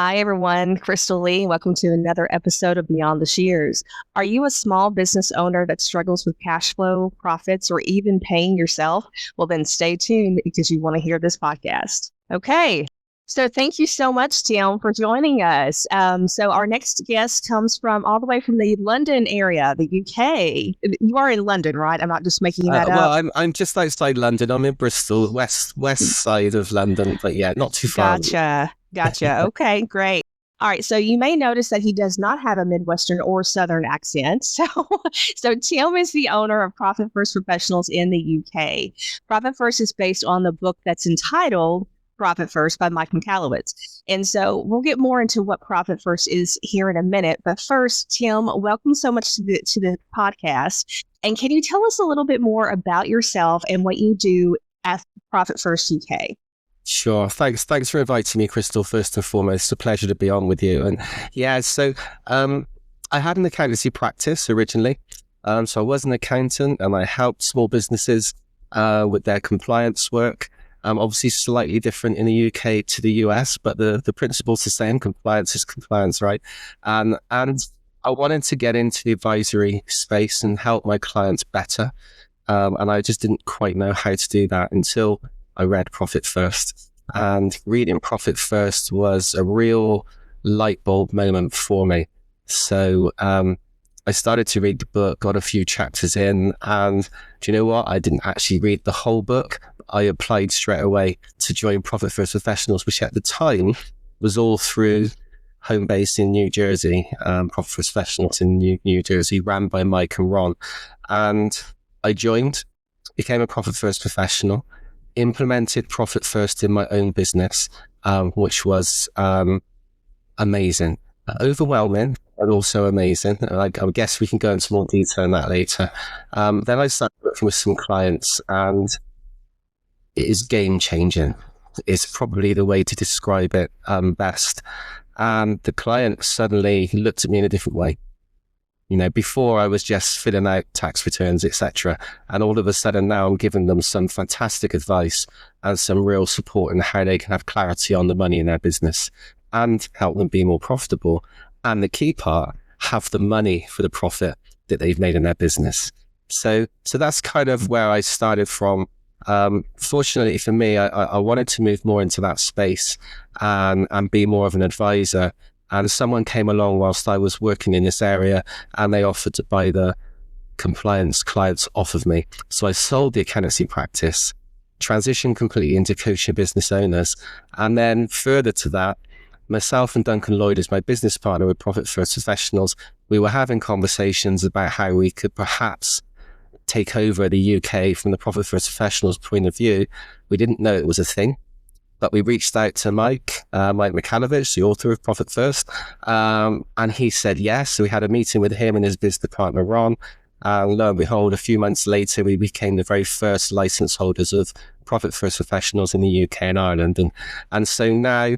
Hi, everyone. Crystal Lee. Welcome to another episode of Beyond the Shears. Are you a small business owner that struggles with cash flow, profits, or even paying yourself? Well, then stay tuned because you want to hear this podcast. Okay. So thank you so much, Tim, for joining us. So our next guest comes from all the way from the London area, the UK. You are in London, right? I'm not just making that Well, up. I'm just outside London. I'm in Bristol, west side of London, but yeah, not too far. Gotcha. Okay, great. All right, so you may notice that he does not have a Midwestern or Southern accent. So Tim is the owner of Profit First Professionals in the UK. Profit First is based on the book that's entitled Profit First by Mike Michalowicz. And so we'll get more into what Profit First is here in a minute. But first, Tim, welcome so much to the podcast. And can you tell us a little bit more about yourself and what you do at Profit First UK? Sure. Thanks for inviting me, Crystal. First and foremost, it's a pleasure to be on with you. And yeah, so I had an accountancy practice originally. So I was an accountant and I helped small businesses with their compliance work. Obviously slightly different in the UK to the US, but the principle's the same. Compliance is compliance, right? And I wanted to get into the advisory space and help my clients better. And I just didn't quite know how to do that until I read Profit First. And reading Profit First was a real light bulb moment for me. So I started to read the book, got a few chapters in, and do you know what? I didn't actually read the whole book. I applied straight away to join Profit First Professionals, which at the time was all through home base in New Jersey, Profit First Professionals in New Jersey, ran by Mike and Ron. And I joined, became a Profit First Professional, implemented Profit First in my own business, which was amazing. Overwhelming, but also amazing. I guess we can go into more detail on that later. Then I started working with some clients, and it is game changing. It's probably the way to describe it best. And the client suddenly looked at me in a different way. You know, before I was just filling out tax returns, etc. And all of a sudden now I'm giving them some fantastic advice and some real support in how they can have clarity on the money in their business and help them be more profitable. And the key part, have the money for the profit that they've made in their business. So that's kind of where I started from. Fortunately for me, I wanted to move more into that space and be more of an advisor. And someone came along whilst I was working in this area and they offered to buy the compliance clients off of me. So I sold the accountancy practice, transitioned completely into coaching business owners. And then further to that, myself and Duncan Lloyd, as my business partner with Profit First Professionals, we were having conversations about how we could perhaps take over the UK from the Profit First Professionals point of view. We didn't know it was a thing, but we reached out to Mike Michalowicz, the author of Profit First, and he said yes. So we had a meeting with him and his business partner, Ron. Lo and behold, a few months later, we became the very first license holders of Profit First Professionals in the UK and Ireland. And so now,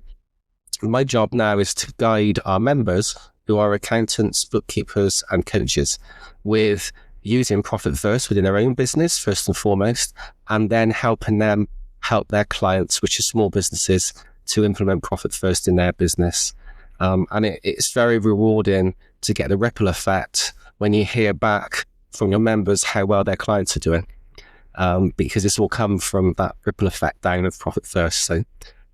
my job now is to guide our members, who are accountants, bookkeepers, and coaches, with using Profit First within their own business, first and foremost, and then helping them help their clients, which are small businesses, to implement Profit First in their business. And it's very rewarding to get the ripple effect when you hear back from your members how well their clients are doing, because it's all come from that ripple effect down of Profit First. So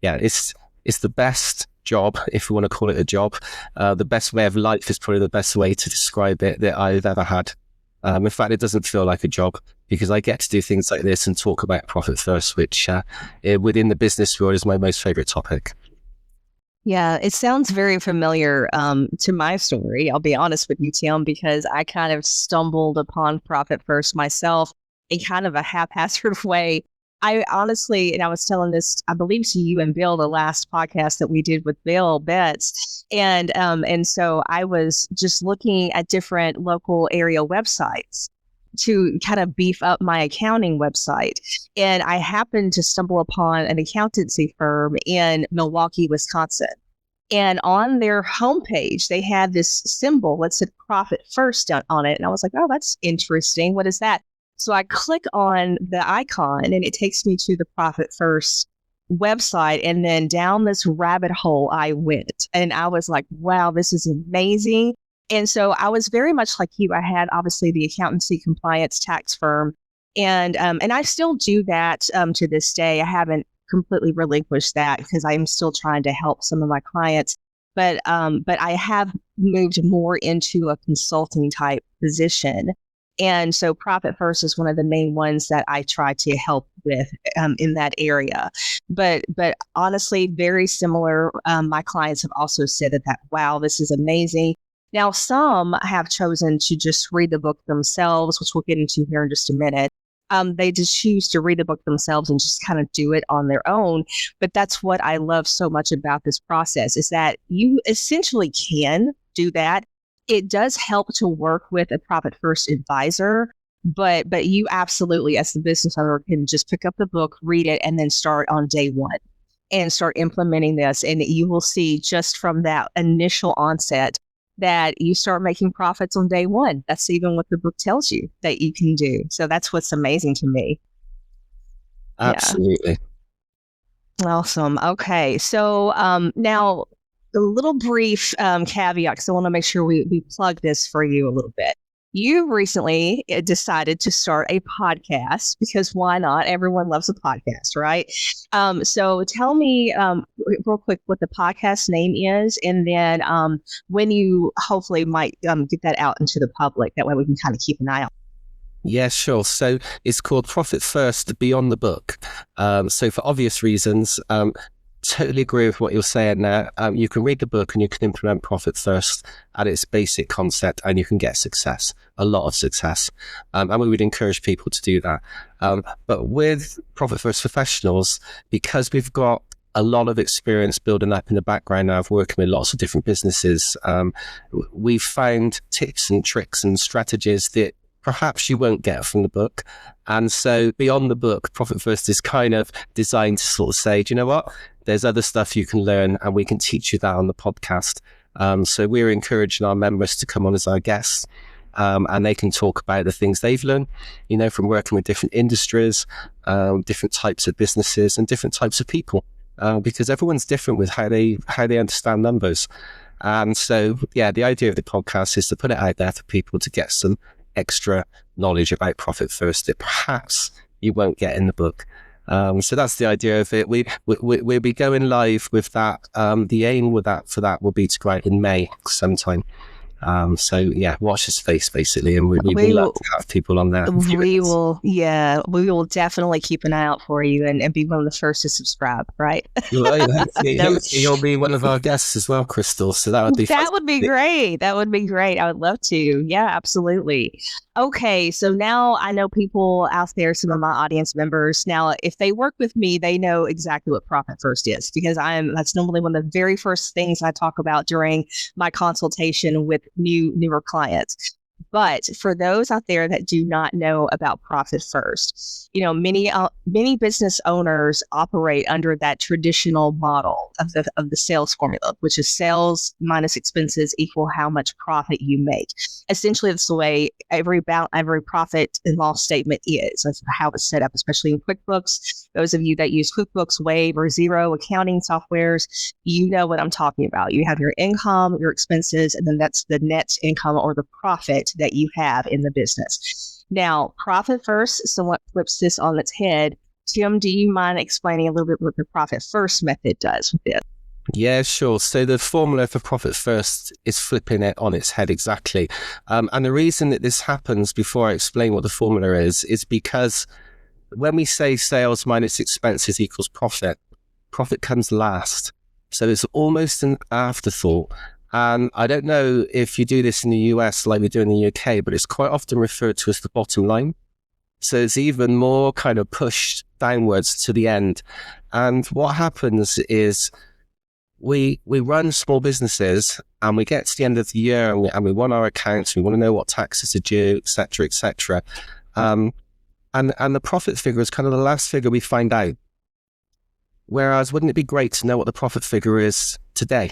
yeah, it's the best job, if we want to call it a job. The best way of life is probably the best way to describe it that I've ever had. In fact, it doesn't feel like a job because I get to do things like this and talk about Profit First, which within the business world is my most favorite topic. Yeah, it sounds very familiar to my story. I'll be honest with you, Tim, because I kind of stumbled upon Profit First myself in kind of a haphazard way. I honestly, and I was telling this, I believe, to you and Bill, the last podcast that we did with Bill Betts. And so I was just looking at different local area websites to kind of beef up my accounting website. And I happened to stumble upon an accountancy firm in Milwaukee, Wisconsin. And on their homepage, they had this symbol that said Profit First on it. And I was like, oh, that's interesting. What is that? So I click on the icon and it takes me to the Profit First website, and then down this rabbit hole I went. And I was like, wow, this is amazing. And so I was very much like you. I had obviously the accountancy compliance tax firm, and I still do that to this day. I haven't completely relinquished that because I'm still trying to help some of my clients. But I have moved more into a consulting type position. And so Profit First is one of the main ones that I try to help with in that area. But honestly, very similar. My clients have also said that wow, this is amazing. Now, some have chosen to just read the book themselves, which we'll get into here in just a minute. They just choose to read the book themselves and just kind of do it on their own. But that's what I love so much about this process, is that you essentially can do that. It does help to work with a Profit First advisor, but you absolutely, as the business owner, can just pick up the book, read it, and then start on day one and start implementing this. And you will see just from that initial onset that you start making profits on day one. That's even what the book tells you that you can do. So that's what's amazing to me. Absolutely. Yeah. Awesome. Okay. So now a little brief caveat, because I want to make sure we plug this for you a little bit. You recently decided to start a podcast, because why not? Everyone loves a podcast, right? So tell me real quick what the podcast name is, and then when you hopefully might get that out into the public. That way we can kind of keep an eye on. Yeah, sure. So it's called Profit First Beyond the Book. So for obvious reasons, totally agree with what you're saying there. You can read the book and you can implement Profit First at its basic concept, and you can get success, a lot of success. And we would encourage people to do that. But with Profit First Professionals, because we've got a lot of experience building up in the background now of working with lots of different businesses, we've found tips and tricks and strategies that perhaps you won't get from the book. And so beyond the book, Profit First is kind of designed to sort of say, do you know what? There's other stuff you can learn, and we can teach you that on the podcast. So we're encouraging our members to come on as our guests, and they can talk about the things they've learned, from working with different industries, different types of businesses, and different types of people, because everyone's different with how they understand numbers. And so, yeah, the idea of the podcast is to put it out there for people to get some extra knowledge about Profit First that perhaps you won't get in the book. So that's the idea of it. We'll be going live with that. The aim with for that will be to go out in May sometime. So yeah, watch this space basically, and we love to have people on there. We will definitely keep an eye out for you and be one of the first to subscribe, right? You'll be one of our guests as well, Crystal. So that would be great. That would be great. I would love to. Yeah, absolutely. Okay, so now I know people out there, some of my audience members. Now, if they work with me, they know exactly what Profit First is, because that's normally one of the very first things I talk about during my consultation with newer clients. But for those out there that do not know about Profit First, many business owners operate under that traditional model of the sales formula, which is sales minus expenses equal how much profit you make. Essentially, that's the way every profit and loss statement is. That's how it's set up, especially in QuickBooks. Those of you that use QuickBooks, Wave, or Xero accounting softwares, you know what I'm talking about. You have your income, your expenses, and then that's the net income or the profit that you have in the business. Now, Profit First somewhat flips this on its head. Tim, do you mind explaining a little bit what the Profit First method does with it? Yeah, sure. So the formula for Profit First is flipping it on its head, exactly. And the reason that this happens, before I explain what the formula is because when we say sales minus expenses equals profit comes last. So it's almost an afterthought. And I don't know if you do this in the US like we do in the UK, but it's quite often referred to as the bottom line. So it's even more kind of pushed downwards to the end. And what happens is we run small businesses, and we get to the end of the year, and we want our accounts, we want to know what taxes are due, et cetera, et cetera. And the profit figure is kind of the last figure we find out. Whereas, wouldn't it be great to know what the profit figure is today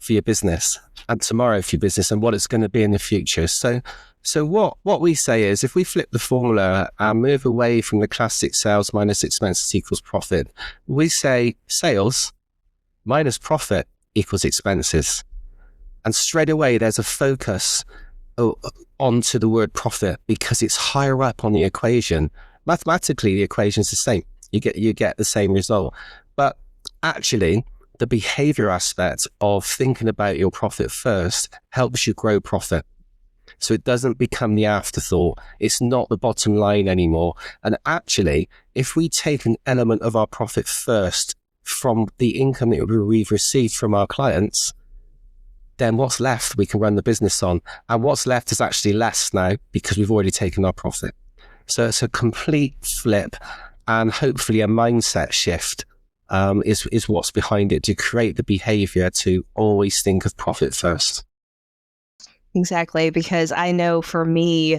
for your business, and tomorrow for your business, and what it's going to be in the future? So So what we say is, if we flip the formula and move away from the classic sales minus expenses equals profit, we say sales minus profit equals expenses. And straight away, there's a focus onto the word profit because it's higher up on the equation. Mathematically, the equation is the same. You get the same result. But actually, the behavior aspect of thinking about your profit first helps you grow profit. So it doesn't become the afterthought. It's not the bottom line anymore. And actually, if we take an element of our profit first from the income that we've received from our clients, then what's left we can run the business on. And what's left is actually less now because we've already taken our profit. So it's a complete flip and hopefully a mindset shift is what's behind it, to create the behavior to always think of profit first. Exactly, because I know for me,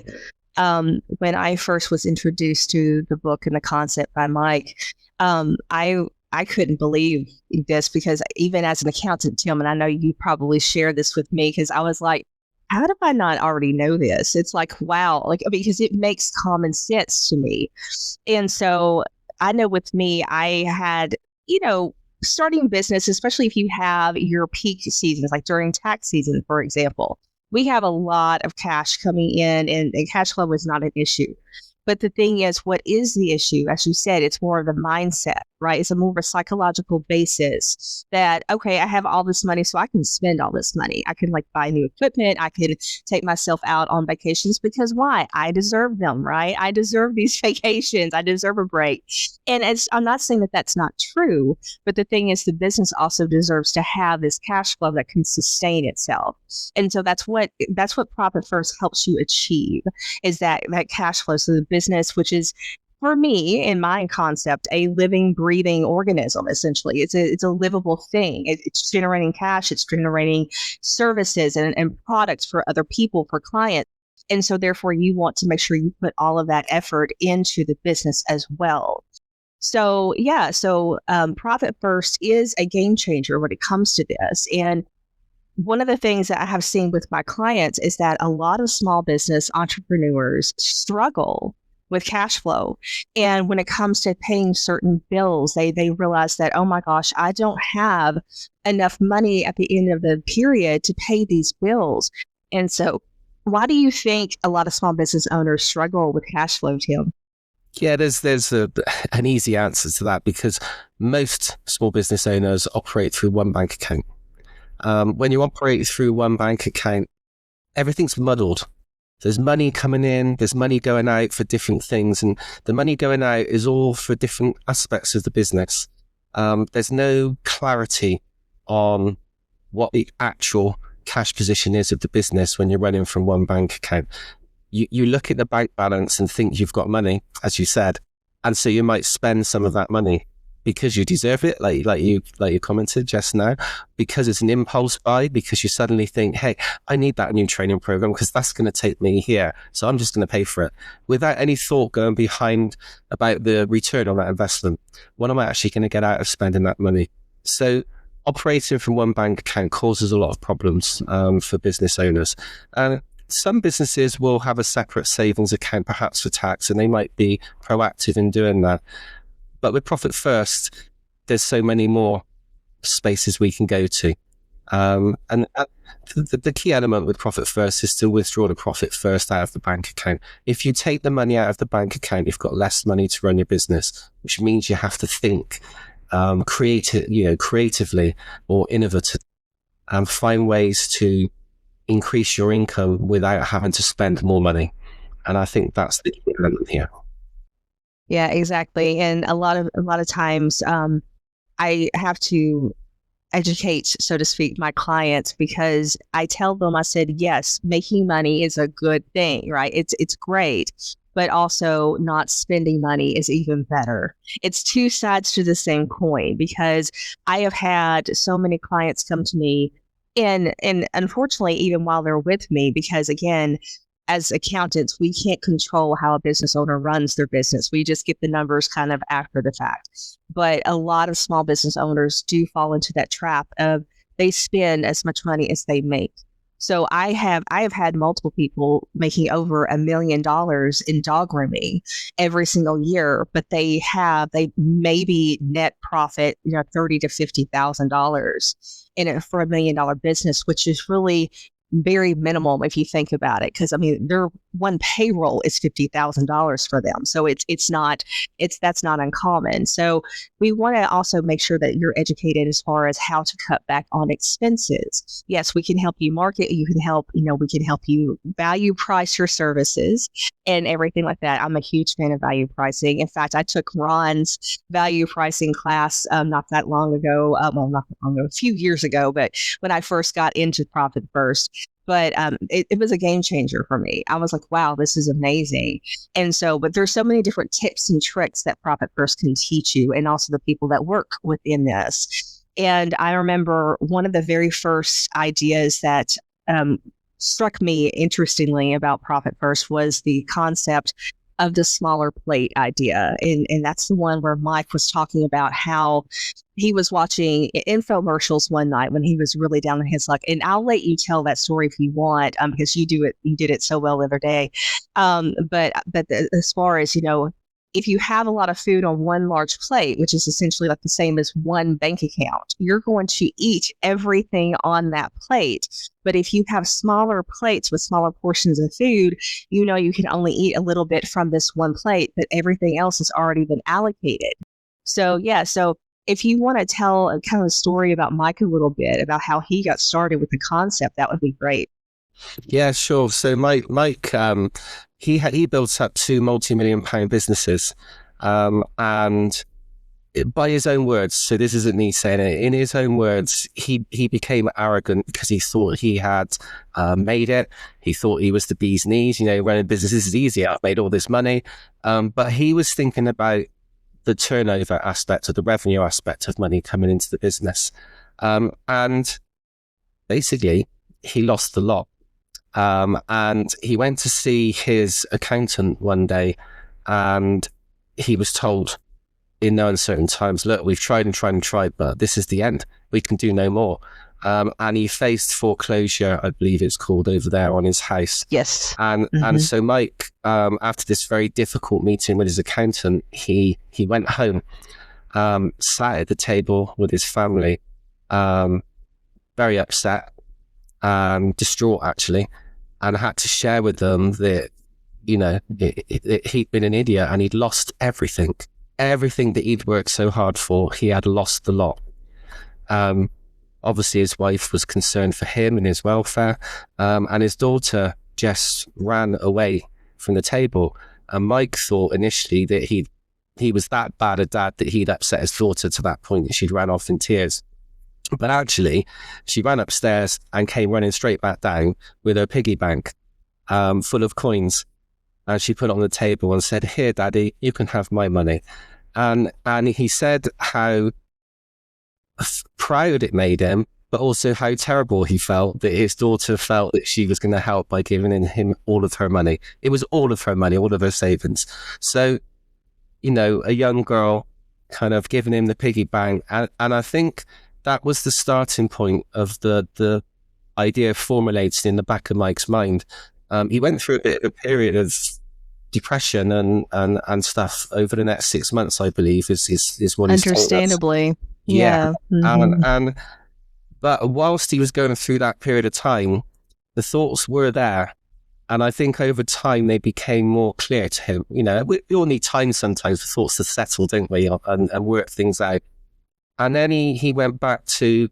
when I first was introduced to the book and the concept by Mike, I couldn't believe this, because even as an accountant, Tim, and I know you probably share this with me, because I was like, how did I not already know this? It's like, wow, because it makes common sense to me. And so I know with me, I had, starting business, especially if you have your peak seasons, like during tax season, for example, we have a lot of cash coming in, and cash flow is not an issue. But the thing is, what is the issue? As you said, it's more of the mindset, right? It's a more of a psychological basis that, okay, I have all this money, so I can spend all this money. I can buy new equipment. I can take myself out on vacations, because why? I deserve them, right? I deserve these vacations. I deserve a break. And I'm not saying that that's not true, but the thing is, the business also deserves to have this cash flow that can sustain itself. And so that's what Profit First helps you achieve, is that cash flow. So the business, which is, for me, in my concept, a living, breathing organism, essentially. It's a livable thing. It's generating cash. It's generating services and products for other people, for clients. And so therefore, you want to make sure you put all of that effort into the business as well. So Profit First is a game changer when it comes to this. And one of the things that I have seen with my clients is that a lot of small business entrepreneurs struggle with cash flow. And when it comes to paying certain bills, they realize that, oh my gosh, I don't have enough money at the end of the period to pay these bills. And so why do you think a lot of small business owners struggle with cash flow, Tim? Yeah, there's an easy answer to that, because most small business owners operate through one bank account. When you operate through one bank account, everything's muddled. There's money coming in, there's money going out for different things, and the money going out is all for different aspects of the business. There's no clarity on what the actual cash position is of the business when you're running from one bank account. You look at the bank balance and think you've got money, as you said, and so you might spend some of that money because you deserve it, like you commented just now, because it's an impulse buy, because you suddenly think, hey, I need that new training program because that's going to take me here, so I'm just going to pay for it, without any thought going behind about the return on that investment. What am I actually going to get out of spending that money? So operating from one bank account causes a lot of problems for business owners. Some businesses will have a separate savings account, perhaps for tax, and they might be proactive in doing that. But with Profit First, there's so many more spaces we can go to. And the key element with Profit First is to withdraw the profit first out of the bank account. If you take the money out of the bank account, you've got less money to run your business, which means you have to think creatively or innovatively, and find ways to increase your income without having to spend more money. And I think that's the key element here. Yeah, exactly. And a lot of times, I have to educate, so to speak, my clients, because I tell them, I said, yes, making money is a good thing, right? It's great, but also not spending money is even better. It's two sides to the same coin, because I have had so many clients come to me, and unfortunately, even while they're with me, because again, as accountants, we can't control how a business owner runs their business. We just get the numbers kind of after the fact. But a lot of small business owners do fall into that trap of they spend as much money as they make. So I have had multiple people making over $1 million in dog grooming every single year, but they maybe net profit, $30 to $50,000 in it for $1 million business, which is really very minimal if you think about it. Because I mean, their one payroll is $50,000 for them, so that's not uncommon. So we want to also make sure that you're educated as far as how to cut back on expenses. Yes, we can help you market. We can help you value price your services and everything like that. I'm a huge fan of value pricing. In fact, I took Ron's value pricing class not that long ago. Well, not that long ago, a few years ago, but when I first got into Profit First. But it was a game changer for me. I was like, wow, this is amazing. And so, but there's so many different tips and tricks that Profit First can teach you, and also the people that work within this. And I remember one of the very first ideas that struck me interestingly about Profit First was the concept of the smaller plate idea. And that's the one where Mike was talking about how he was watching infomercials one night when he was really down on his luck. And I'll let you tell that story if you want, because you did it so well the other day. But as far as, if you have a lot of food on one large plate, which is essentially like the same as one bank account, you're going to eat everything on that plate. But if you have smaller plates with smaller portions of food, you can only eat a little bit from this one plate, but everything else has already been allocated. So, yeah. So if you want to tell a kind of story about Mike a little bit, about how he got started with the concept, that would be great. Yeah, sure. So Mike, he built up two multi-million-pound businesses, and by his own words, so this isn't me saying it, in his own words, he became arrogant because he thought he had made it. He thought he was the bee's knees. Running businesses is easy. I've made all this money, but he was thinking about the turnover aspect or the revenue aspect of money coming into the business, and basically he lost the lot. And he went to see his accountant one day, and he was told in no uncertain times, look, we've tried and tried and tried, but this is the end. We can do no more. And he faced foreclosure, I believe it's called, over there on his house. Yes. And so Mike, after this very difficult meeting with his accountant, he went home, sat at the table with his family, very upset, distraught actually, and had to share with them that, he'd been an idiot and he'd lost everything that he'd worked so hard for. He had lost the lot. Obviously his wife was concerned for him and his welfare, and his daughter just ran away from the table. And Mike thought initially that he was that bad a dad that he'd upset his daughter to that point that she'd ran off in tears. But actually, she ran upstairs and came running straight back down with her piggy bank full of coins. And she put it on the table and said, "Here, Daddy, you can have my money." And he said how proud it made him, but also how terrible he felt that his daughter felt that she was going to help by giving him all of her money. It was all of her money, all of her savings. So, a young girl kind of giving him the piggy bank. And I think that was the starting point of the idea formulated in the back of Mike's mind. He went through a bit of a period of depression and stuff over the next 6 months, I believe, is what he's told us. Understandably. Yeah. Mm-hmm. But whilst he was going through that period of time, the thoughts were there. And I think over time they became more clear to him. We all need time sometimes for thoughts to settle, don't we? And work things out. And then he went back to,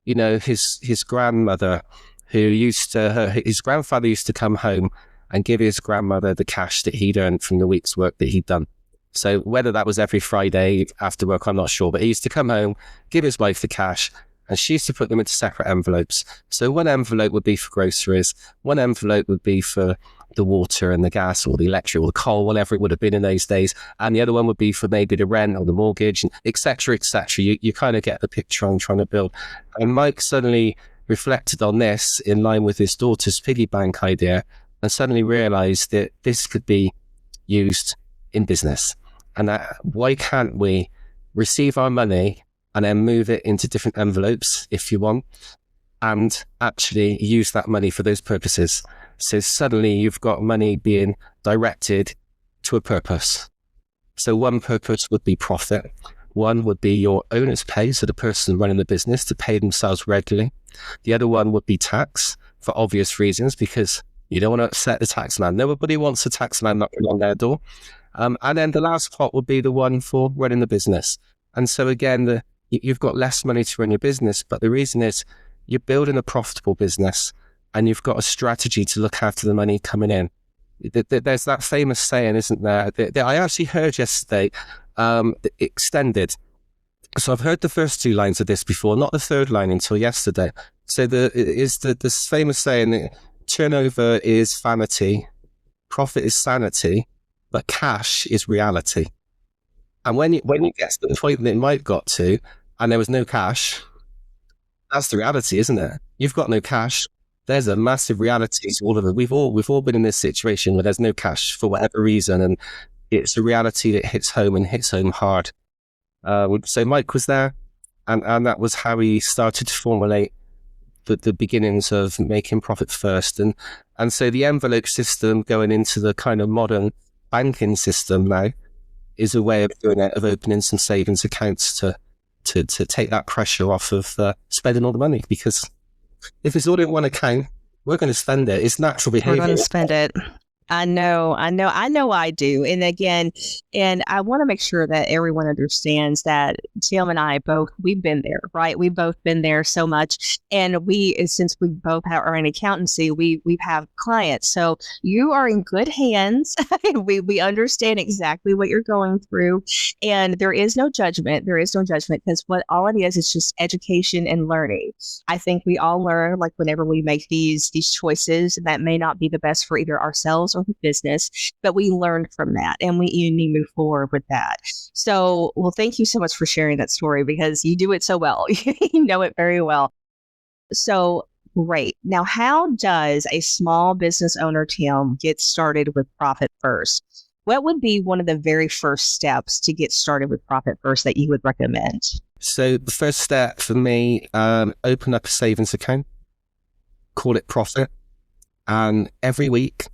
his grandmother, his grandfather used to come home and give his grandmother the cash that he'd earned from the week's work that he'd done. So whether that was every Friday after work, I'm not sure, but he used to come home, give his wife the cash, and she used to put them into separate envelopes. So one envelope would be for groceries, one envelope would be for the water and the gas or the electric or the coal, whatever it would have been in those days. And the other one would be for maybe the rent or the mortgage, and et cetera, et cetera. You kind of get the picture I'm trying to build. And Mike suddenly reflected on this in line with his daughter's piggy bank idea and suddenly realized that this could be used in business. And that why can't we receive our money and then move it into different envelopes if you want, and actually use that money for those purposes. So suddenly you've got money being directed to a purpose. So one purpose would be profit. One would be your owner's pay, so the person running the business to pay themselves regularly. The other one would be tax, for obvious reasons, because you don't want to upset the tax man. Nobody wants a tax man knocking on their door. And then the last pot would be the one for running the business. And so again, you've got less money to run your business, but the reason is you're building a profitable business and you've got a strategy to look after the money coming in. There's that famous saying, isn't there? That I actually heard yesterday, extended. So I've heard the first two lines of this before, not the third line until yesterday. So this famous saying that turnover is vanity, profit is sanity, but cash is reality. And when it gets to the point that it might got to, and there was no cash, that's the reality, isn't it? You've got no cash. There's a massive reality to all of it. We've all been in this situation where there's no cash for whatever reason, and it's a reality that hits home and hits home hard. So Mike was there, and that was how he started to formulate the beginnings of making profit first. And so the envelope system going into the kind of modern banking system now is a way of doing it, of opening some savings accounts to take that pressure off of spending all the money. Because if it's all in one account, we're going to spend it. It's natural behavior. We're going to spend it. I know I do. And again, and I want to make sure that everyone understands that Tim and I we've been there, right? We've both been there so much. And since we both are in accountancy, we have clients. So you are in good hands. we understand exactly what you're going through. And there is no judgment. Because what all it is just education and learning. I think we all learn, like whenever we make these choices that may not be the best for either ourselves or the business, but we learned from that and we need to move forward with that. So, well, thank you so much for sharing that story because you do it so well. You know it very well. So great. Now, how does a small business owner, Tim, get started with Profit First? What would be one of the very first steps to get started with Profit First that you would recommend? So the first step for me, open up a savings account, call it Profit, and every week,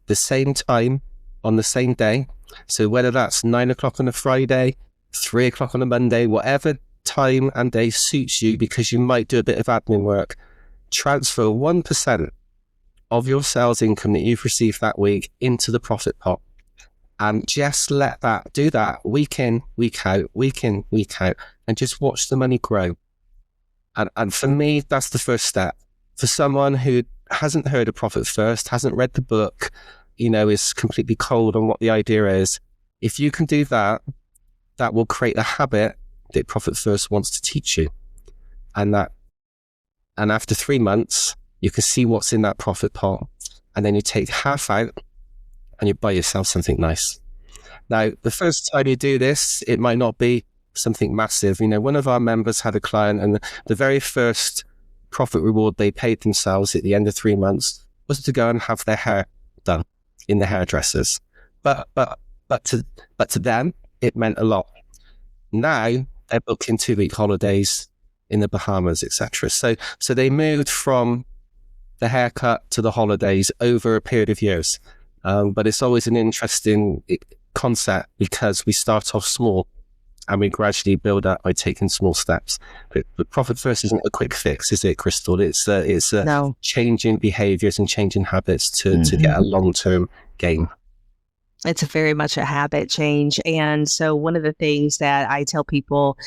the same time, on the same day. So whether that's 9 o'clock on a Friday, 3 o'clock on a Monday, whatever time and day suits you, because you might do a bit of admin work, transfer 1% of your sales income that you've received that week into the profit pot. And just do that week in, week out, and just watch the money grow. And for me, that's the first step. For someone who hasn't heard of Profit First, hasn't read the book, is completely cold on what the idea is, if you can do that, that will create a habit that Profit First wants to teach you. And after 3 months, you can see what's in that profit pot, and then you take half out and you buy yourself something nice. Now, the first time you do this, it might not be something massive. One of our members had a client, and the very first profit reward they paid themselves at the end of 3 months was to go and have their hair done in the hairdressers. But to them, it meant a lot. Now they're booking 2-week holidays in the Bahamas, etc. So they moved from the haircut to the holidays over a period of years. But it's always an interesting concept because we start off small and we gradually build up by taking small steps. But Profit First isn't a quick fix, is it, Crystal? It's No. changing behaviors and changing habits to get a long-term gain. It's very much a habit change. And so one of the things that I tell people,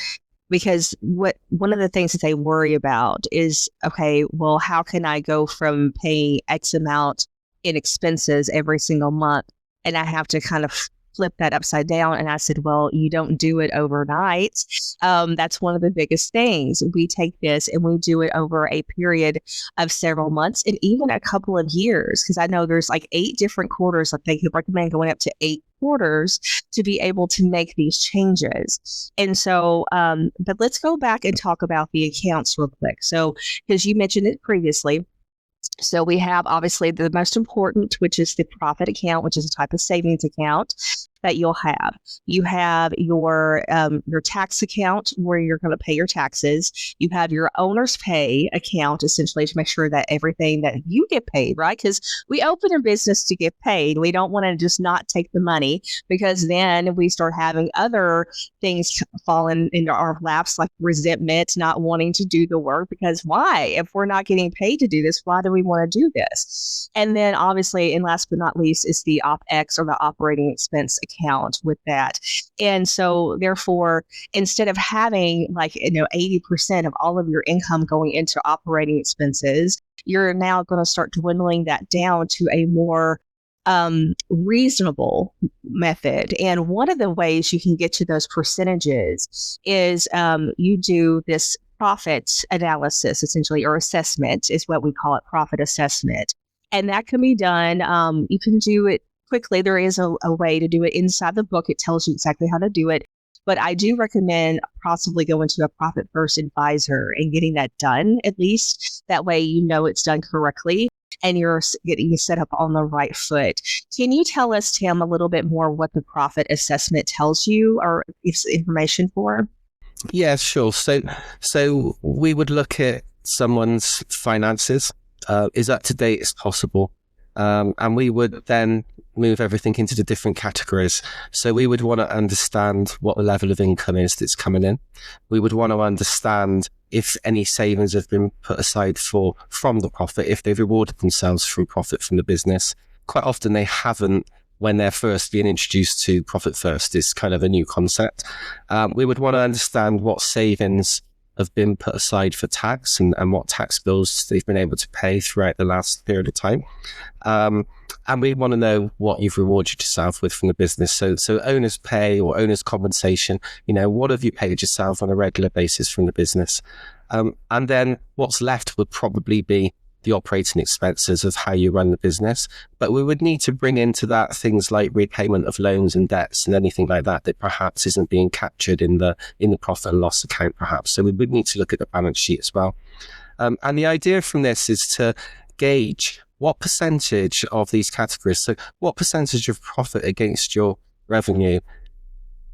because one of the things that they worry about is, okay, well, how can I go from paying X amount in expenses every single month and I have to kind of flip that upside down? And I said, well, you don't do it overnight. That's one of the biggest things. We take this and we do it over a period of several months and even a couple of years, because I know there's like 8 different quarters. I think you recommend going up to 8 quarters to be able to make these changes. And so, but let's go back and talk about the accounts real quick. So, because you mentioned it previously, so we have obviously the most important, which is the profit account, which is a type of savings account. that you'll have. You have your tax account where you're going to pay your taxes. You have your owner's pay account, essentially, to make sure that everything that you get paid, right? Because we open a business to get paid. We don't want to just not take the money, because then we start having other things fall into our laps, like resentment, not wanting to do the work. Because why? If we're not getting paid to do this, why do we want to do this? And then obviously, and last but not least, is the OpEx, or the operating expense account with that. And so therefore, instead of having 80% of all of your income going into operating expenses, you're now going to start dwindling that down to a more reasonable method. And one of the ways you can get to those percentages is you do this profit analysis, essentially, or assessment is what we call it, profit assessment. And that can be done. You can do it quickly. There is a way to do it inside the book. It tells you exactly how to do it. But I do recommend possibly going to a Profit First advisor and getting that done, at least. That way you know it's done correctly and you're getting set up on the right foot. Can you tell us, Tim, a little bit more what the profit assessment tells you or gives information for? Yeah, sure. So we would look at someone's finances, as up to date as possible. And we would then move everything into the different categories. So we would want to understand what the level of income is that's coming in. We would want to understand if any savings have been put aside from the profit, if they've rewarded themselves through profit from the business. Quite often they haven't when they're first being introduced to Profit First. It's kind of a new concept. We would want to understand what savings have been put aside for tax and what tax bills they've been able to pay throughout the last period of time. And we want to know what you've rewarded yourself with from the business. So owner's pay or owner's compensation, what have you paid yourself on a regular basis from the business? And then what's left would probably be the operating expenses of how you run the business. But we would need to bring into that things like repayment of loans and debts and anything like that perhaps isn't being captured in the profit and loss account, perhaps. So we would need to look at the balance sheet as well. And the idea from this is to gauge what percentage of these categories, so what percentage of profit against your revenue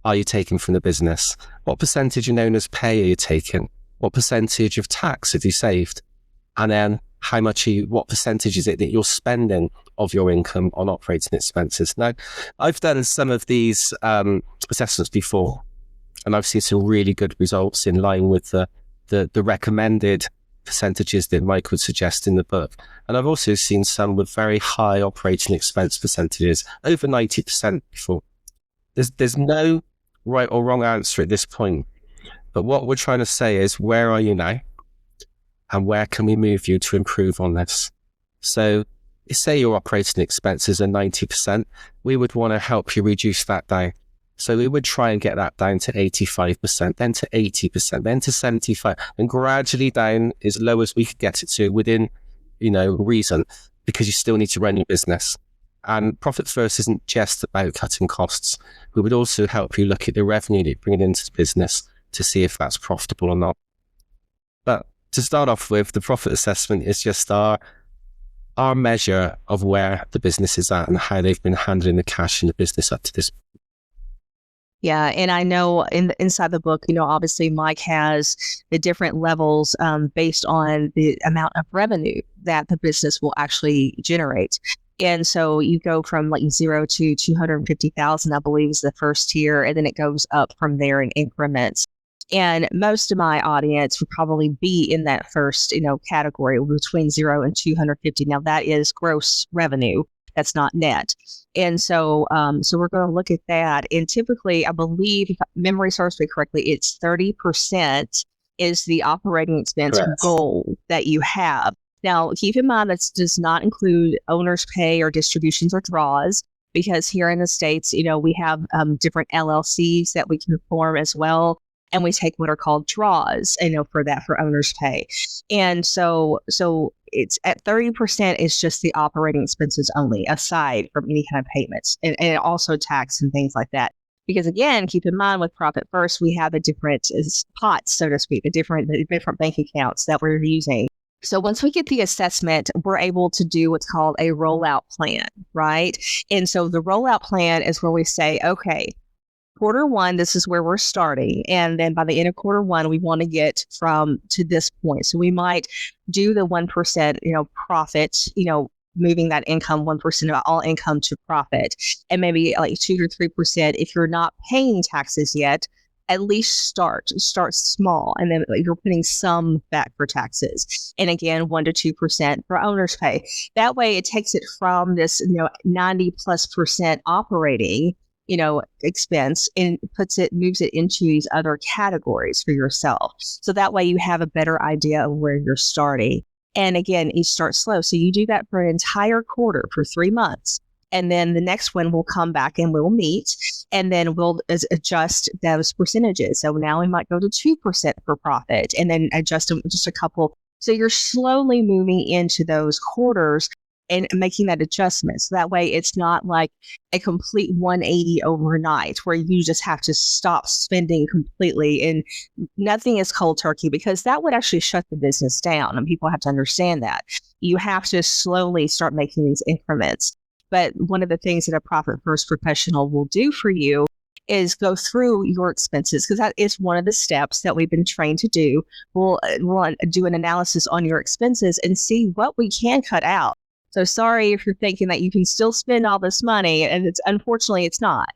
are you taking from the business? What percentage in owner's pay are you taking? What percentage of tax have you saved? And then what percentage is it that you're spending of your income on operating expenses? Now, I've done some of these assessments before, and I've seen some really good results in line with the recommended percentages that Mike would suggest in the book. And I've also seen some with very high operating expense percentages, over 90% before. There's no right or wrong answer at this point. But what we're trying to say is, where are you now? And where can we move you to improve on this? So say your operating expenses are 90%, we would want to help you reduce that down. So we would try and get that down to 85%, then to 80%, then to 75%, and gradually down as low as we could get it to within, reason, because you still need to run your business. And Profit First isn't just about cutting costs. We would also help you look at the revenue that you bring into the business to see if that's profitable or not. But to start off with, the profit assessment is just our measure of where the business is at and how they've been handling the cash in the business up to this point. Yeah, and I know inside the book, obviously Mike has the different levels based on the amount of revenue that the business will actually generate. And so you go from 0 to 250,000, I believe, is the first tier, and then it goes up from there in increments. And most of my audience would probably be in that first, category between 0 and 250. Now that is gross revenue. That's not net. And so we're going to look at that. And typically, I believe, if memory serves me correctly, it's 30% is the operating expense Correct. Goal that you have. Now, keep in mind that does not include owner's pay or distributions or draws, because here in the States, we have different LLCs that we can form as well. And we take what are called draws, for owner's pay. And so it's at 30% is just the operating expenses only, aside from any kind of payments and also tax and things like that. Because again, keep in mind with Profit First, we have a different pots, so to speak, the different bank accounts that we're using. So once we get the assessment, we're able to do what's called a rollout plan, right? And so the rollout plan is where we say, okay, quarter 1, this is where we're starting. And then by the end of quarter 1, we want to get from to this point. So we might do the 1%, profit, moving that income, 1% of all income to profit, and maybe like 2 to 3% if you're not paying taxes yet. At least start small, and then you're putting some back for taxes. And again, 1 to 2% for owner's pay. That way, it takes it from this 90+% operating expense and moves it into these other categories for yourself. So that way you have a better idea of where you're starting. And again, you start slow. So you do that for an entire quarter for 3 months. And then the next one will come back and we'll meet, and then we'll adjust those percentages. So now we might go to 2% for profit and then adjust them just a couple. So you're slowly moving into those quarters and making that adjustment. So that way it's not like a complete 180 overnight where you just have to stop spending completely and nothing is cold turkey, because that would actually shut the business down. And people have to understand that. You have to slowly start making these increments. But one of the things that a profit first professional will do for you is go through your expenses, because that is one of the steps that we've been trained to do. We'll do an analysis on your expenses and see what we can cut out. So sorry if you're thinking that you can still spend all this money, and unfortunately it's not.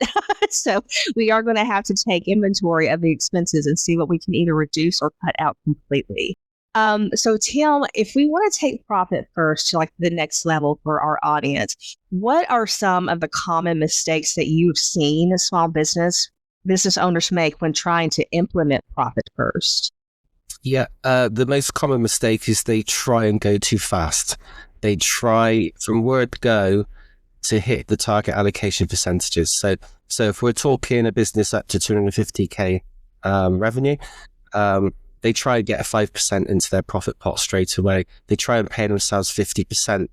So we are going to have to take inventory of the expenses and see what we can either reduce or cut out completely. So Tim, if we want to take profit first to like the next level for our audience, what are some of the common mistakes that you've seen small business owners make when trying to implement profit first? Yeah, the most common mistake is they try and go too fast. They try from word go to hit the target allocation percentages. So if we're talking a business up to 250K revenue, they try and get a 5% into their profit pot straight away. They try and pay themselves 50%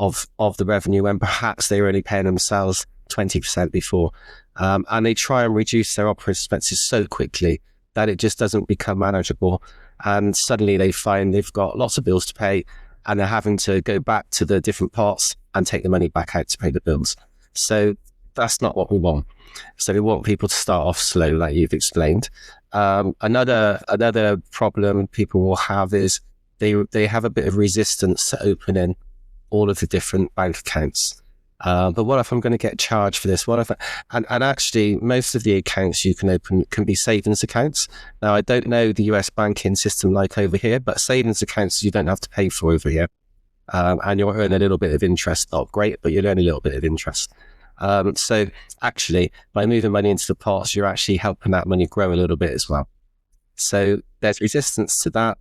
of the revenue when perhaps they were only paying themselves 20% before. And they try and reduce their operating expenses so quickly that it just doesn't become manageable. And suddenly they find they've got lots of bills to pay and they're having to go back to the different pots and take the money back out to pay the bills. So that's not what we want. So we want people to start off slow, like you've explained. Another problem people will have is they have a bit of resistance to opening all of the different bank accounts. But what if I'm going to get charged for this? And actually, most of the accounts you can open can be savings accounts. Now, I don't know the US banking system like over here, but savings accounts you don't have to pay for over here. And you'll earn a little bit of interest. Not great, but you'll earn a little bit of interest. So actually, by moving money into the pots, you're actually helping that money grow a little bit as well. So there's resistance to that.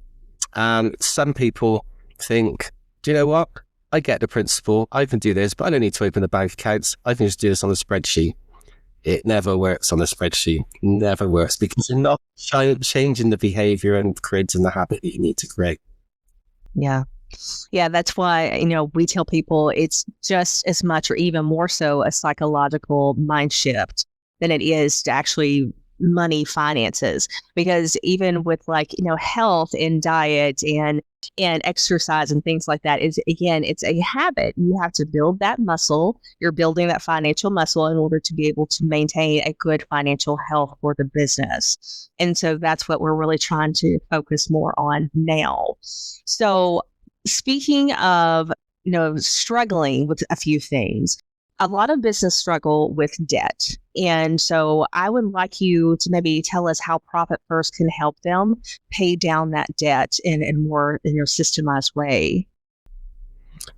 And some people think, do you know what? I get the principle. I can do this, but I don't need to open the bank accounts. I can just do this on a spreadsheet. It never works on a spreadsheet. Never works because you're not changing the behavior and creating the habit that you need to create. Yeah. Yeah, that's why, we tell people it's just as much or even more so a psychological mind shift than it is to actually money finances. Because even with health and diet and exercise and things like that, it's a habit. You have to build that muscle. You're building that financial muscle in order to be able to maintain a good financial health for the business. And so that's what we're really trying to focus more on now. So speaking of, struggling with a few things, a lot of business struggle with debt. And so I would like you to maybe tell us how Profit First can help them pay down that debt in your systemized way.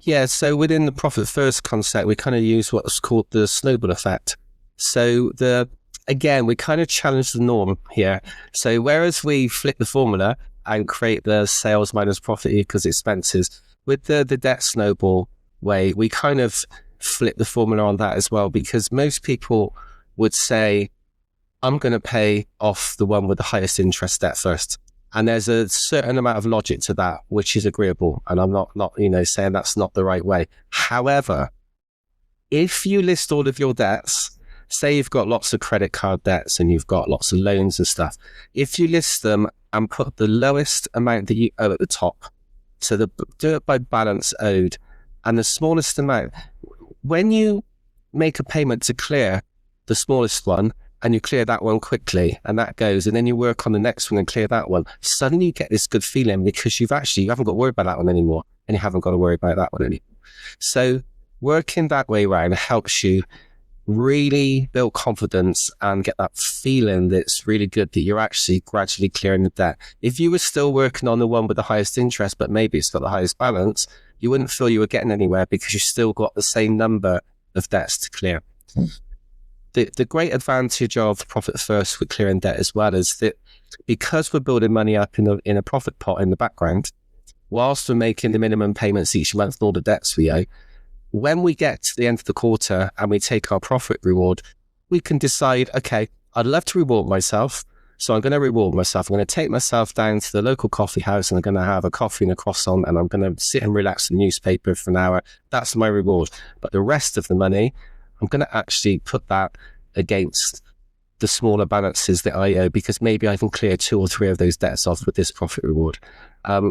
Yeah, so within the Profit First concept, we kind of use what's called the snowball effect. So again, we kind of challenge the norm here. So whereas we flip the formula and create the sales minus profit equals expenses, with the debt snowball way, we kind of flip the formula on that as well, because most people would say, I'm going to pay off the one with the highest interest debt first. And there's a certain amount of logic to that, which is agreeable. And I'm not saying that's not the right way. However, if you list all of your debts, say you've got lots of credit card debts and you've got lots of loans and stuff, if you list them and put the lowest amount that you owe at the top So do it by balance owed. And the smallest amount, when you make a payment to clear the smallest one, and you clear that one quickly, and that goes, and then you work on the next one and clear that one, suddenly you get this good feeling because you haven't got to worry about that one anymore, and you haven't got to worry about that one anymore. So working that way around helps you really build confidence and get that feeling that's really good that you're actually gradually clearing the debt. If you were still working on the one with the highest interest, but maybe it's got the highest balance, you wouldn't feel you were getting anywhere because you still got the same number of debts to clear. The great advantage of Profit First with clearing debt as well is that because we're building money up in a profit pot in the background, whilst we're making the minimum payments each month and all the debts we owe, when we get to the end of the quarter and we take our profit reward, we can decide, okay, I'd love to reward myself, so I'm going to reward myself. I'm going to take myself down to the local coffee house and I'm going to have a coffee and a croissant and I'm going to sit and relax the newspaper for an hour. That's my reward. But the rest of the money, I'm going to actually put that against the smaller balances that I owe because maybe I can clear 2 or 3 of those debts off with this profit reward.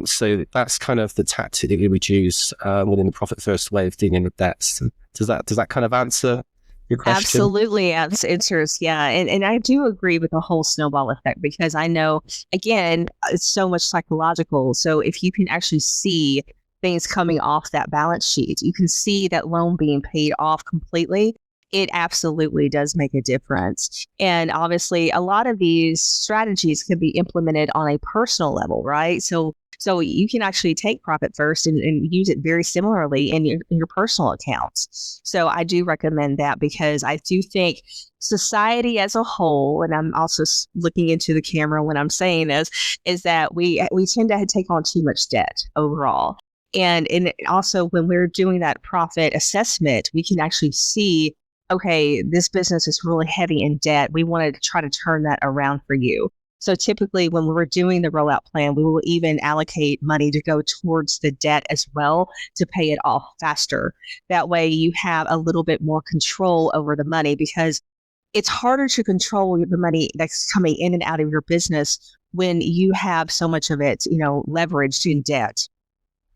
So that's kind of the tactic that we would use within the Profit First way of dealing with debts. Does that kind of answer your question? Absolutely answers. Yeah. And I do agree with the whole snowball effect because I know, again, it's so much psychological. So if you can actually see things coming off that balance sheet, you can see that loan being paid off completely. It absolutely does make a difference. And obviously, a lot of these strategies can be implemented on a personal level, right? So you can actually take Profit First and use it very similarly in your personal accounts. So I do recommend that because I do think society as a whole, and I'm also looking into the camera when I'm saying this, is that we tend to take on too much debt overall. And also when we're doing that profit assessment, we can actually see, okay, this business is really heavy in debt. We want to try to turn that around for you. So typically when we're doing the rollout plan, we will even allocate money to go towards the debt as well to pay it off faster. That way you have a little bit more control over the money because it's harder to control the money that's coming in and out of your business when you have so much of it, leveraged in debt,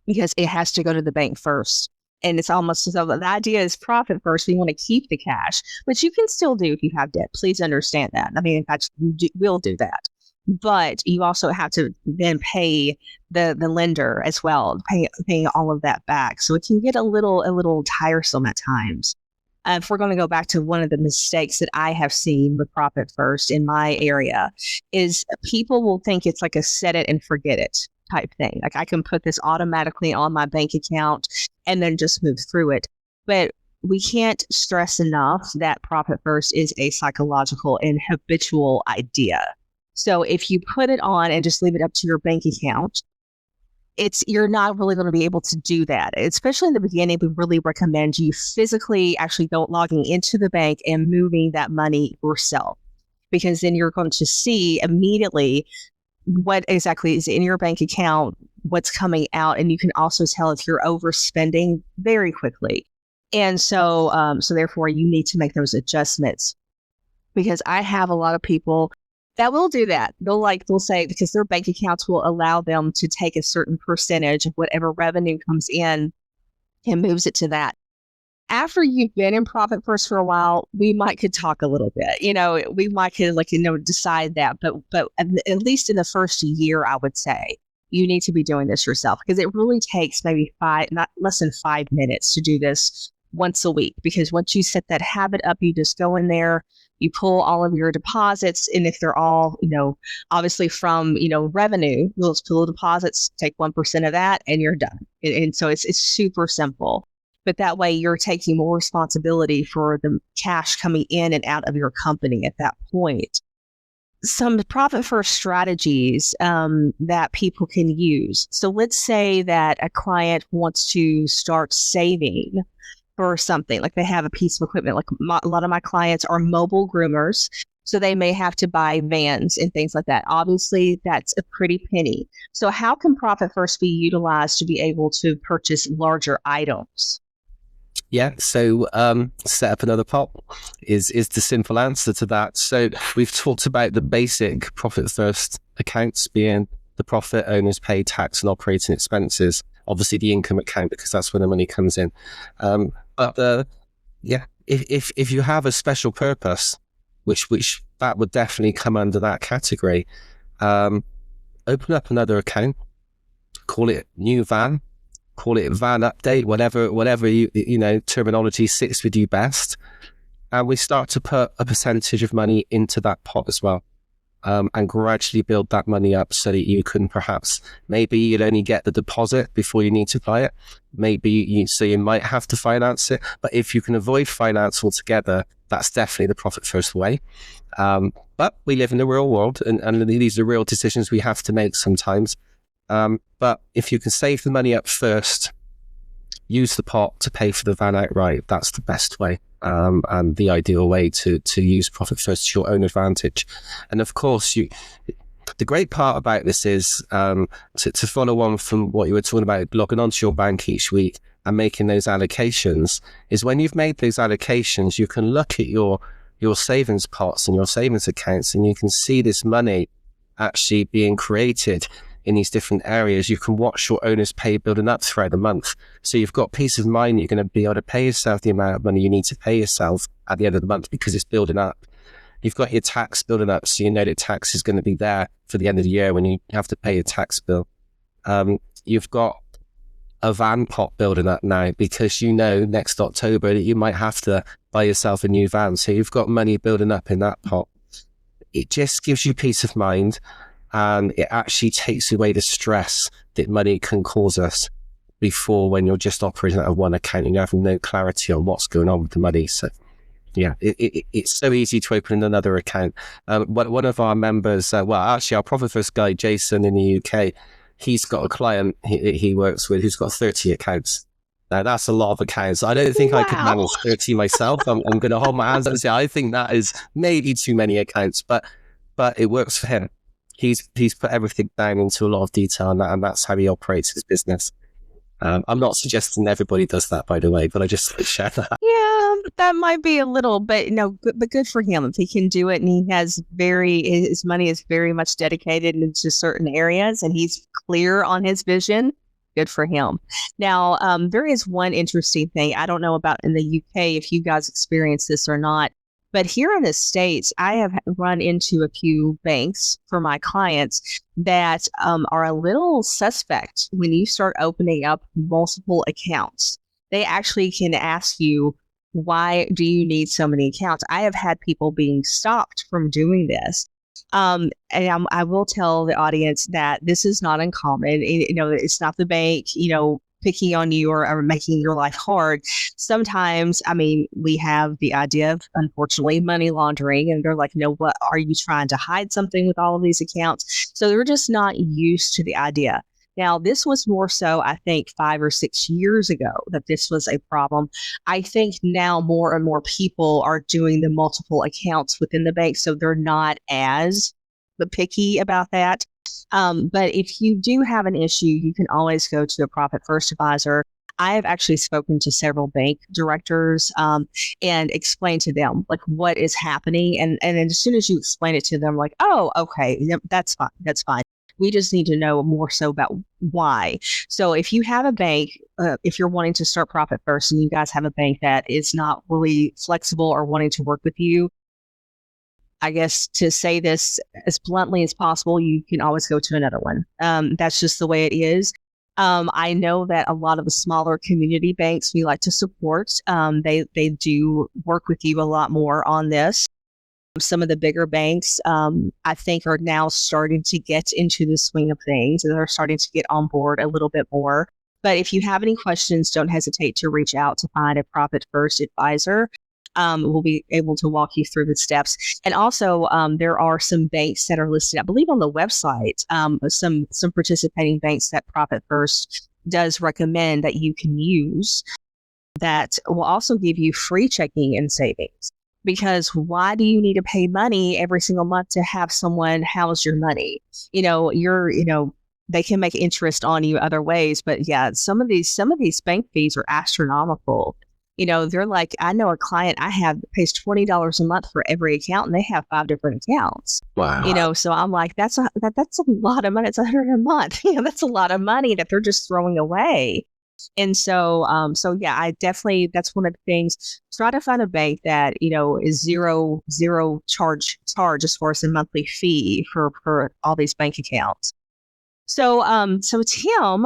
because it has to go to the bank first. And it's almost so the idea is profit first. We want to keep the cash, which you can still do if you have debt. Please understand that. I mean, in fact, you will do that. But you also have to then pay the lender as well, paying all of that back. So it can get a little tiresome at times. If we're going to go back to one of the mistakes that I have seen with Profit First in my area, is people will think it's like a set it and forget it type thing. Like I can put this automatically on my bank account and then just move through it. But we can't stress enough that Profit First is a psychological and habitual idea. So if you put it on and just leave it up to your bank account, you're not really going to be able to do that. Especially in the beginning, we really recommend you physically actually logging into the bank and moving that money yourself, because then you're going to see immediately what exactly is in your bank account, what's coming out, and you can also tell if you're overspending very quickly. And so therefore you need to make those adjustments, because I have a lot of people that will do that. They'll say, because their bank accounts will allow them to take a certain percentage of whatever revenue comes in and moves it to that. After you've been in Profit First for a while, we could talk a little bit. We could decide that. But at least in the first year, I would say you need to be doing this yourself, because it really takes maybe not less than 5 minutes to do this once a week. Because once you set that habit up, you just go in there, you pull all of your deposits, and if they're all, obviously from, revenue, those pull deposits, take 1% of that, and you're done. And so it's super simple. But that way you're taking more responsibility for the cash coming in and out of your company at that point. Some Profit First strategies that people can use. So let's say that a client wants to start saving for something, like they have a piece of equipment. Like a lot of my clients are mobile groomers, so they may have to buy vans and things like that. Obviously, that's a pretty penny. So how can Profit First be utilized to be able to purchase larger items? Yeah, so set up another pot is the simple answer to that. So we've talked about the basic Profit First accounts being the profit, owners pay tax and operating expenses, obviously the income account, because that's where the money comes in. But if you have a special purpose, which that would definitely come under that category, open up another account, call it new van, call it van update, whatever you know terminology sits with you best, and we start to put a percentage of money into that pot as well, and gradually build that money up so that you can perhaps, maybe you'd only get the deposit before you need to buy it, so you might have to finance it, but if you can avoid finance altogether, that's definitely the profit first way. But we live in the real world, and these are real decisions we have to make sometimes. But if you can save the money up first, use the pot to pay for the van outright, that's the best way, and the ideal way to use profit first to your own advantage. And of course, the great part about this is to follow on from what you were talking about, logging onto your bank each week and making those allocations, is when you've made those allocations, you can look at your savings pots and your savings accounts, and you can see this money actually being created in these different areas. You can watch your owner's pay building up throughout the month. So you've got peace of mind that you're going to be able to pay yourself the amount of money you need to pay yourself at the end of the month because it's building up. You've got your tax building up, so you know that tax is going to be there for the end of the year when you have to pay your tax bill. You've got a van pot building up now because you know next October that you might have to buy yourself a new van. So you've got money building up in that pot. It just gives you peace of mind, and it actually takes away the stress that money can cause us before, when you're just operating out of one account and you have no clarity on what's going on with the money. So yeah, it's so easy to open another account. One of our members, actually our profit first guy, Jason in the UK, he's got a client he works with who's got 30 accounts. Now that's a lot of accounts. I don't think I could manage 30 myself. I'm going to hold my hands up and say I think that is maybe too many accounts, but it works for him. He's put everything down into a lot of detail, and that's how he operates his business. I'm not suggesting everybody does that, by the way, but I just share that. Yeah, that might be a little, but but good for him if he can do it, and he has his money is very much dedicated into certain areas, and he's clear on his vision. Good for him. Now, there is one interesting thing I don't know about in the UK if you guys experience this or not. But here in the States, I have run into a few banks for my clients that are a little suspect when you start opening up multiple accounts. They actually can ask you, why do you need so many accounts? I have had people being stopped from doing this. And I will tell the audience that this is not uncommon. It's not the bank, picking on you or making your life hard. Sometimes, we have the idea of, unfortunately, money laundering, and they're like, what are you trying to hide something with all of these accounts? So they're just not used to the idea. Now, this was more so, I think, 5 or 6 years ago that this was a problem. I think now more and more people are doing the multiple accounts within the bank, so they're not as picky about that. But if you do have an issue, you can always go to a Profit First advisor. I have actually spoken to several bank directors and explained to them like what is happening. And then as soon as you explain it to them, like, oh, okay, that's fine. That's fine. We just need to know more so about why. So if you have a bank, if you're wanting to start Profit First and you guys have a bank that is not really flexible or wanting to work with you, I guess to say this as bluntly as possible, you can always go to another one. That's just the way it is. I know that a lot of the smaller community banks we like to support. They do work with you a lot more on this. Some of the bigger banks, I think, are now starting to get into the swing of things, and they're starting to get on board a little bit more. But if you have any questions, don't hesitate to reach out to find a Profit First advisor. We'll be able to walk you through the steps. And also, there are some banks that are listed, I believe, on the website, some participating banks that Profit First does recommend that you can use that will also give you free checking and savings. Because why do you need to pay money every single month to have someone house your money? They can make interest on you other ways, but yeah, some of these bank fees are astronomical. they're like, I know a client I have that pays $20 a month for every account, and they have 5 different accounts. Wow. So I'm like, that's a lot of money. It's $100 a month. That's a lot of money that they're just throwing away. And so yeah, I definitely, that's one of the things. Try to find a bank that, is zero charge as far as the monthly fee for all these bank accounts. So Tim,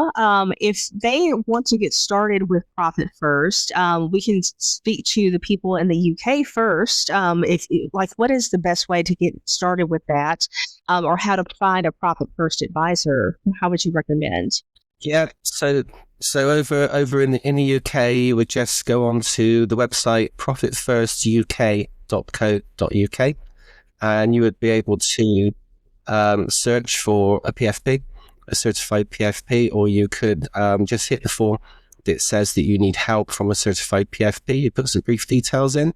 if they want to get started with Profit First, we can speak to the people in the UK first. If like, what is the best way to get started with that, or how to find a Profit First advisor? How would you recommend? Yeah. So over in the UK, you would just go on to the website profitfirstuk.co.uk, and you would be able to search for a PFP, a certified PFP, or you could just hit the form that says that you need help from a certified PFP. You put some brief details in,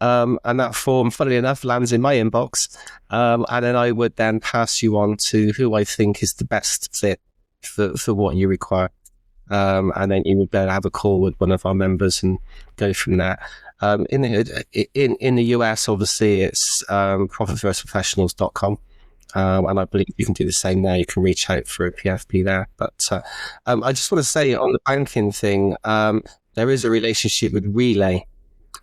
and that form, funnily enough, lands in my inbox, and then I would then pass you on to who I think is the best fit for what you require. And then you would be able to have a call with one of our members and go from there. In the US, obviously, it's profitfirstprofessionals.com. And I believe you can do the same there. You can reach out for a PFP there. But I just want to say on the banking thing, there is a relationship with Relay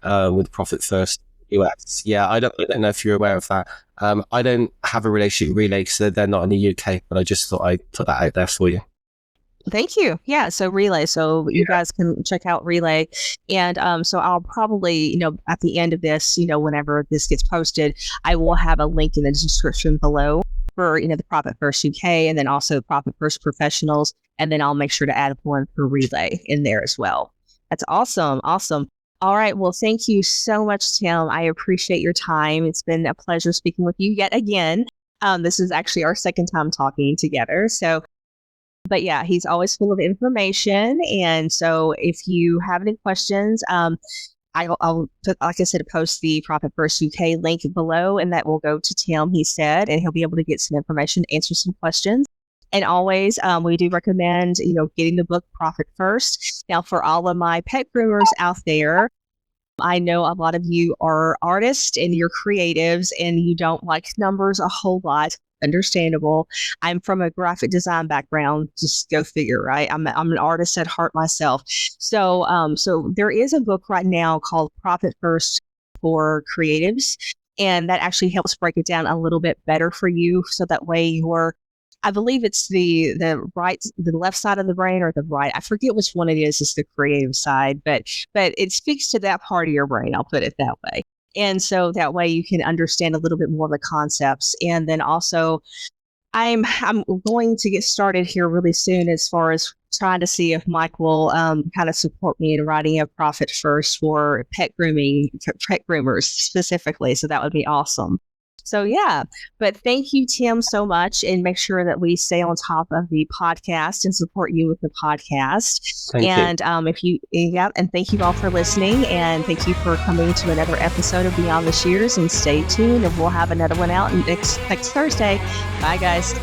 with Profit First US. Yeah, I don't know if you're aware of that. I don't have a relationship with Relay because they're not in the UK, but I just thought I'd put that out there for you. Thank you. Yeah. So Relay. So you guys can check out Relay. And so I'll probably, at the end of this, whenever this gets posted, I will have a link in the description below for, the Profit First UK, and then also Profit First Professionals. And then I'll make sure to add one for Relay in there as well. That's awesome. Awesome. All right. Well, thank you so much, Tim. I appreciate your time. It's been a pleasure speaking with you yet again. This is actually our second time talking together. But yeah, he's always full of information. And so if you have any questions, I'll like I said, post the Profit First UK link below, and that will go to Tim, he said, and he'll be able to get some information, answer some questions. And always, we do recommend, getting the book Profit First. Now, for all of my pet groomers out there, I know a lot of you are artists and you're creatives and you don't like numbers a whole lot. Understandable. I'm from a graphic design background. Just go figure, right? I'm an artist at heart myself. So there is a book right now called Profit First for Creatives, and that actually helps break it down a little bit better for you. So that way I believe it's the left side of the brain or the right. I forget which one it is. It's the creative side, but it speaks to that part of your brain. I'll put it that way. And so that way you can understand a little bit more of the concepts. And then also I'm going to get started here really soon as far as trying to see if Mike will kind of support me in writing a Profit First for pet groomers specifically. So that would be awesome. So yeah, but thank you, Tim, so much, and make sure that we stay on top of the podcast and support you with the podcast. Thank you. And and thank you all for listening, and thank you for coming to another episode of Beyond the Shears. And stay tuned, and we'll have another one out next Thursday. Bye, guys.